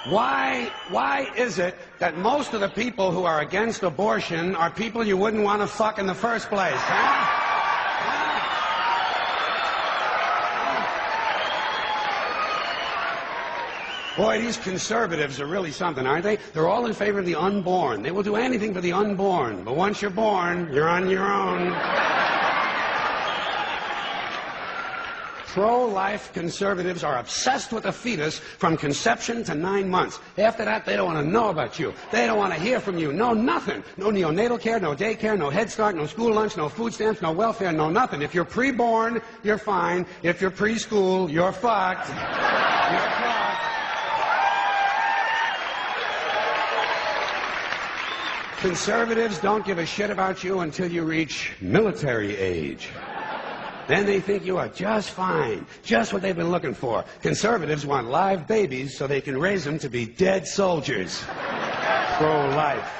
Why is it that most of the people who are against abortion are people you wouldn't want to fuck in the first place, huh? Boy, these conservatives are really something, aren't they? They're all in favor of the unborn. They will do anything for the unborn. But once you're born, you're on your own. Pro-life conservatives are obsessed with the fetus from conception to 9 months. After that, they don't want to know about you. They don't want to hear from you. No nothing. No neonatal care, no daycare, no Head Start, no school lunch, no food stamps, no welfare, no nothing. If you're pre-born, you're fine. If you're preschool, you're fucked. You're fucked. Conservatives don't give a shit about you until you reach military age. Then they think you are just fine, just what they've been looking for. Conservatives want live babies so they can raise them to be dead soldiers. Pro-life.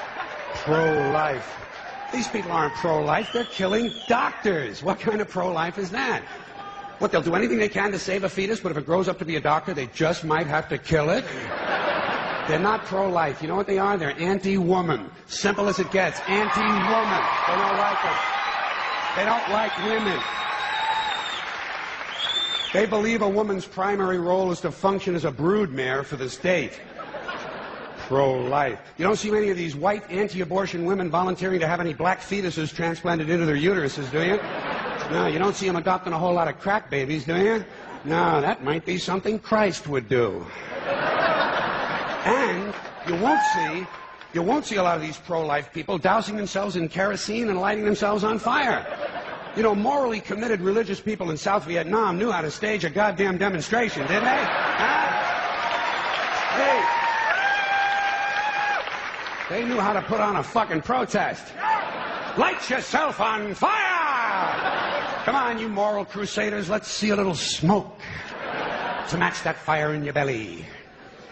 Pro-life. These people aren't pro-life, they're killing doctors. What kind of pro-life is that? What, they'll do anything they can to save a fetus, but if it grows up to be a doctor, they just might have to kill it? They're not pro-life. You know what they are? They're anti-woman. Simple as it gets. Anti-woman. They don't like it. They don't like women. They believe a woman's primary role is to function as a broodmare for the state. Pro-life. You don't see many of these white anti-abortion women volunteering to have any black fetuses transplanted into their uteruses, do you? No, you don't see them adopting a whole lot of crack babies, do you? No, that might be something Christ would do. And you won't see a lot of these pro-life people dousing themselves in kerosene and lighting themselves on fire. You know, morally committed religious people in South Vietnam knew how to stage a goddamn demonstration, didn't they? Huh? They knew how to put on a fucking protest. Light yourself on fire! Come on, you moral crusaders, let's see a little smoke to match that fire in your belly.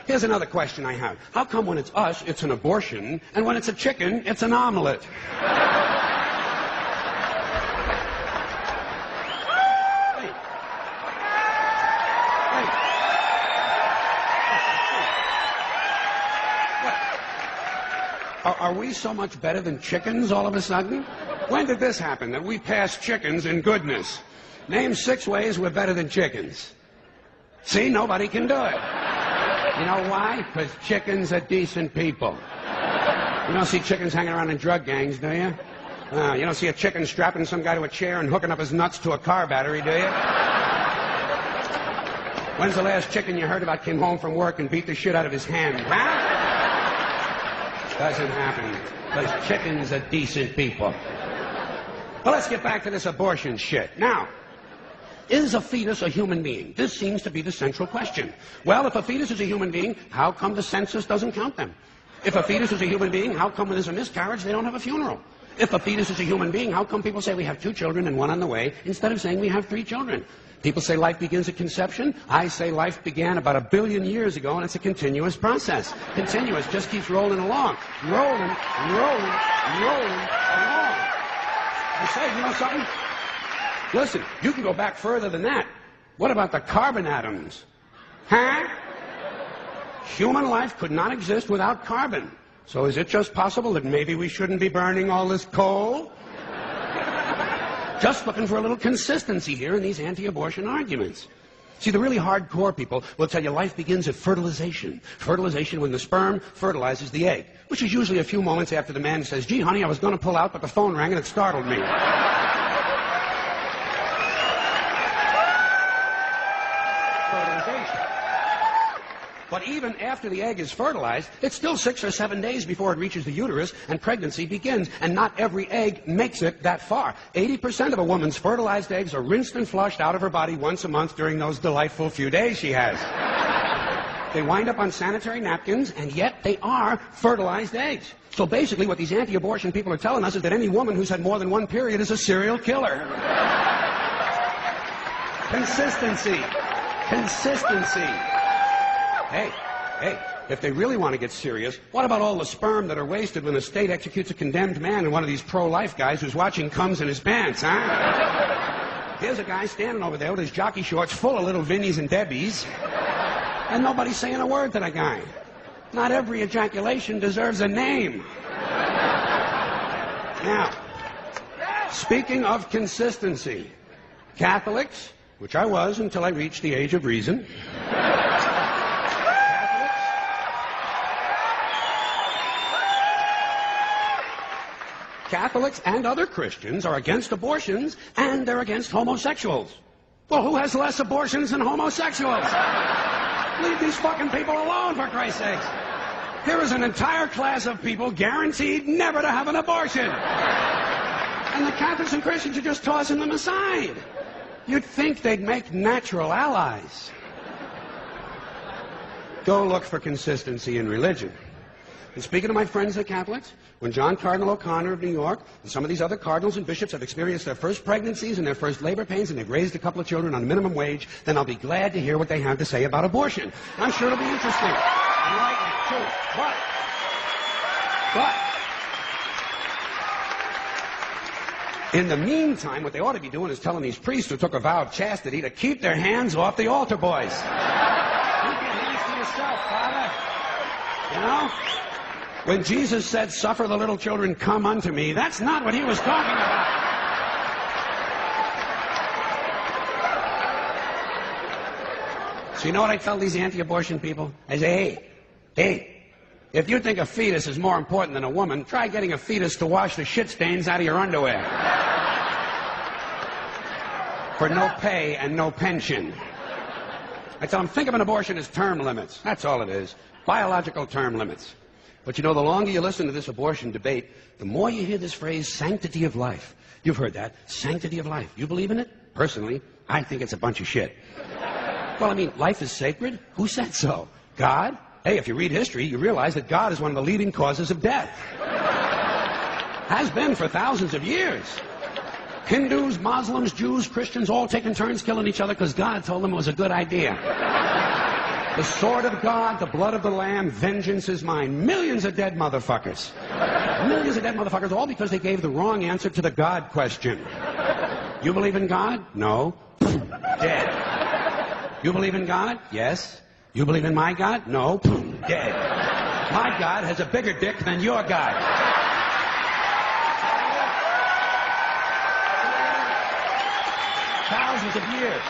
Here's another question I have. How come when it's us, it's an abortion, and when it's a chicken, it's an omelet? Are we so much better than chickens all of a sudden? When did this happen, that we passed chickens in goodness? Name 6 ways we're better than chickens. See, nobody can do it. You know why? Because chickens are decent people. You don't see chickens hanging around in drug gangs, do you? You don't see a chicken strapping some guy to a chair and hooking up his nuts to a car battery, do you? When's the last chicken you heard about came home from work and beat the shit out of his hand? Huh? Doesn't happen, because chickens are decent people. Well, let's get back to this abortion shit. Now, is a fetus a human being? This seems to be the central question. Well, if a fetus is a human being, how come the census doesn't count them? If a fetus is a human being, how come when there's a miscarriage they don't have a funeral? If a fetus is a human being, how come people say we have 2 children and 1 on the way instead of saying we have 3 children? People say life begins at conception. I say life began about 1 billion years ago, and it's a continuous process. Continuous, just keeps rolling along. Rolling along. I say, you know something? Listen, you can go back further than that. What about the carbon atoms? Huh? Human life could not exist without carbon. So is it just possible that maybe we shouldn't be burning all this coal? Just looking for a little consistency here in these anti-abortion arguments. See, the really hardcore people will tell you life begins at fertilization. Fertilization when the sperm fertilizes the egg, which is usually a few moments after the man says, gee, honey, I was going to pull out, but the phone rang and it startled me. Fertilization. But even after the egg is fertilized, it's still 6 or 7 days before it reaches the uterus and pregnancy begins, and not every egg makes it that far. 80% of a woman's fertilized eggs are rinsed and flushed out of her body once a month during those delightful few days she has. They wind up on sanitary napkins, and yet they are fertilized eggs. So basically what these anti-abortion people are telling us is that any woman who's had more than 1 period is a serial killer. Consistency. Consistency. Hey, if they really want to get serious, what about all the sperm that are wasted when the state executes a condemned man and one of these pro-life guys who's watching comes in his pants, huh? Here's a guy standing over there with his jockey shorts full of little Vinnies and Debbies, and nobody's saying a word to the guy. Not every ejaculation deserves a name. Now, speaking of consistency, Catholics, which I was until I reached the age of reason, Catholics and other Christians are against abortions, and they're against homosexuals. Well, who has less abortions than homosexuals? Leave these fucking people alone, for Christ's sakes. Here is an entire class of people guaranteed never to have an abortion. And the Catholics and Christians are just tossing them aside. You'd think they'd make natural allies. Go look for consistency in religion. And speaking of my friends, the Catholics, when John Cardinal O'Connor of New York and some of these other cardinals and bishops have experienced their first pregnancies and their first labor pains and they've raised a couple of children on minimum wage, then I'll be glad to hear what they have to say about abortion. I'm sure it'll be interesting. Enlightening, too. But, in the meantime, what they ought to be doing is telling these priests who took a vow of chastity to keep their hands off the altar boys. Keep your hands to yourself, Father. You know? When Jesus said, "Suffer the little children, come unto me," that's not what he was talking about. So you know what I tell these anti-abortion people? I say, hey, if you think a fetus is more important than a woman, try getting a fetus to wash the shit stains out of your underwear. For no pay and no pension. I tell them, think of an abortion as term limits. That's all it is. Biological term limits. But you know, the longer you listen to this abortion debate, the more you hear this phrase, sanctity of life. You've heard that, sanctity of life. You believe in it? Personally, I think it's a bunch of shit. Well, I mean, life is sacred? Who said so? God? Hey, if you read history, you realize that God is one of the leading causes of death. Has been for thousands of years. Hindus, Muslims, Jews, Christians, all taking turns killing each other because God told them it was a good idea. The sword of God, the blood of the Lamb, vengeance is mine. Millions of dead motherfuckers. Millions of dead motherfuckers, all because they gave the wrong answer to the God question. You believe in God? No. Dead. You believe in God? Yes. You believe in my God? No. Dead. My God has a bigger dick than your God. Thousands of years.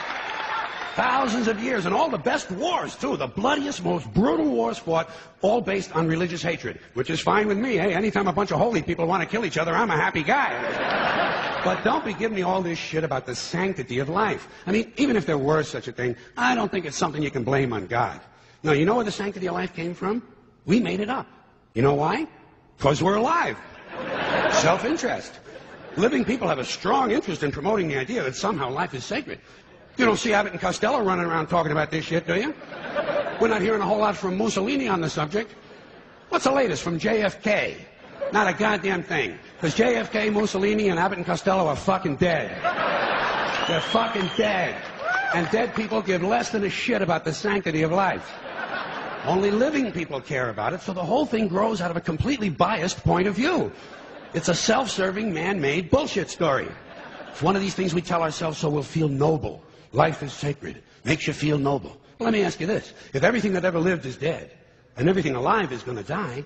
Thousands of years, and all the best wars, too. The bloodiest, most brutal wars fought, all based on religious hatred, which is fine with me. Hey, anytime a bunch of holy people want to kill each other, I'm a happy guy. But don't be giving me all this shit about the sanctity of life. I mean, even if there were such a thing, I don't think it's something you can blame on God. No, you know where the sanctity of life came from? We made it up. You know why? Because we're alive. Self-interest. Living people have a strong interest in promoting the idea that somehow life is sacred. You don't see Abbott and Costello running around talking about this shit, do you? We're not hearing a whole lot from Mussolini on the subject. What's the latest from JFK? Not a goddamn thing. Because JFK, Mussolini, and Abbott and Costello are fucking dead. They're fucking dead. And dead people give less than a shit about the sanctity of life. Only living people care about it, so the whole thing grows out of a completely biased point of view. It's a self-serving, man-made bullshit story. It's one of these things we tell ourselves so we'll feel noble. Life is sacred. Makes you feel noble. Well, let me ask you this. If everything that ever lived is dead, and everything alive is going to die,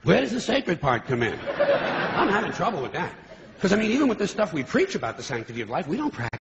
where does the sacred part come in? I'm having trouble with that. Because, I mean, even with this stuff we preach about the sanctity of life, we don't practice